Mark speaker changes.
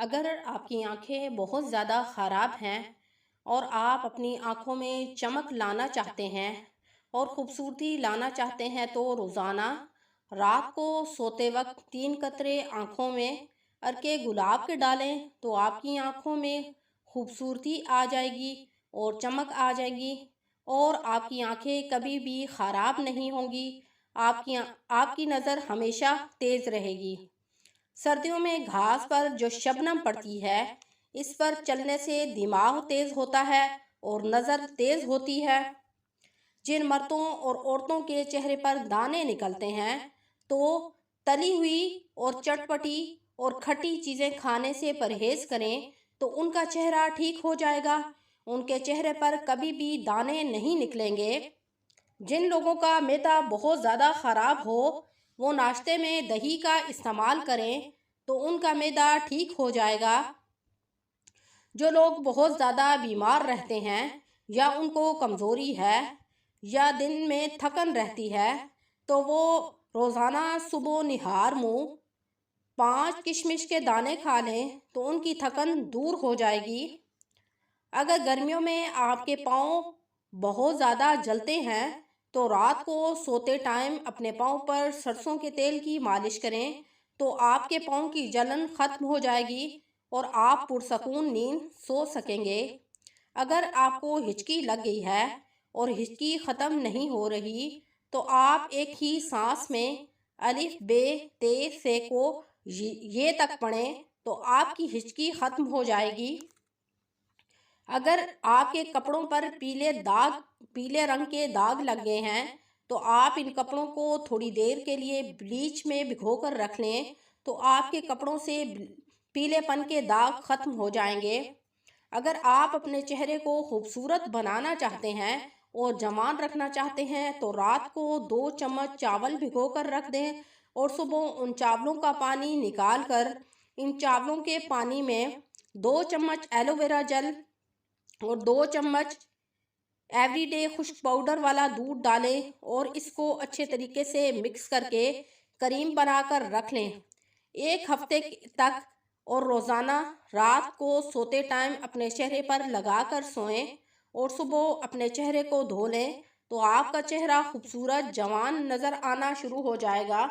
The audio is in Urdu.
Speaker 1: اگر آپ کی آنکھیں بہت زیادہ خراب ہیں اور آپ اپنی آنکھوں میں چمک لانا چاہتے ہیں اور خوبصورتی لانا چاہتے ہیں تو روزانہ رات کو سوتے وقت 3 قطرے آنکھوں میں ارکے گلاب کے ڈالیں تو آپ کی آنکھوں میں خوبصورتی آ جائے گی اور چمک آ جائے گی اور آپ کی آنکھیں کبھی بھی خراب نہیں ہوں گی۔ آپ کی نظر ہمیشہ تیز رہے گی۔ سردیوں میں گھاس پر جو شبنم پڑتی ہے اس پر چلنے سے دماغ تیز ہوتا ہے اور نظر تیز ہوتی ہے۔ جن مردوں اور عورتوں کے چہرے پر دانے نکلتے ہیں تو تلی ہوئی اور چٹپٹی اور کھٹی چیزیں کھانے سے پرہیز کریں تو ان کا چہرہ ٹھیک ہو جائے گا، ان کے چہرے پر کبھی بھی دانے نہیں نکلیں گے۔ جن لوگوں کا معدہ بہت زیادہ خراب ہو وہ ناشتے میں دہی کا استعمال کریں تو ان کا معدہ ٹھیک ہو جائے گا۔ جو لوگ بہت زیادہ بیمار رہتے ہیں یا ان کو کمزوری ہے یا دن میں تھکن رہتی ہے تو وہ روزانہ صبح نہار منہ 5 کشمش کے دانے کھا لیں تو ان کی تھکن دور ہو جائے گی۔ اگر گرمیوں میں آپ کے پاؤں بہت زیادہ جلتے ہیں تو رات کو سوتے ٹائم اپنے پاؤں پر سرسوں کے تیل کی مالش کریں تو آپ کے پاؤں کی جلن ختم ہو جائے گی اور آپ پرسکون نیند سو سکیں گے۔ اگر آپ کو ہچکی لگ گئی ہے اور ہچکی ختم نہیں ہو رہی تو آپ ایک ہی سانس میں الف ب ت ث کو یہ تک پڑھیں تو آپ کی ہچکی ختم ہو جائے گی۔ اگر آپ کے کپڑوں پر پیلے رنگ کے داغ لگ گئے ہیں تو آپ ان کپڑوں کو تھوڑی دیر کے لیے بلیچ میں بھگو کر رکھ لیں تو آپ کے کپڑوں سے پیلے پن کے داغ ختم ہو جائیں گے۔ اگر آپ اپنے چہرے کو خوبصورت بنانا چاہتے ہیں اور جوان رکھنا چاہتے ہیں تو رات کو 2 چمچ چاول بھگو کر رکھ دیں اور صبح ان چاولوں کا پانی نکال کر ان چاولوں کے پانی میں 2 چمچ ایلو ویرا جل اور 2 چمچ ایوری ڈے خشک پاؤڈر والا دودھ ڈالیں اور اس کو اچھے طریقے سے مکس کر کے کریم بنا کر رکھ لیں 1 ہفتے تک، اور روزانہ رات کو سوتے ٹائم اپنے چہرے پر لگا کر سوئیں اور صبح اپنے چہرے کو دھو لیں تو آپ کا چہرہ خوبصورت جوان نظر آنا شروع ہو جائے گا۔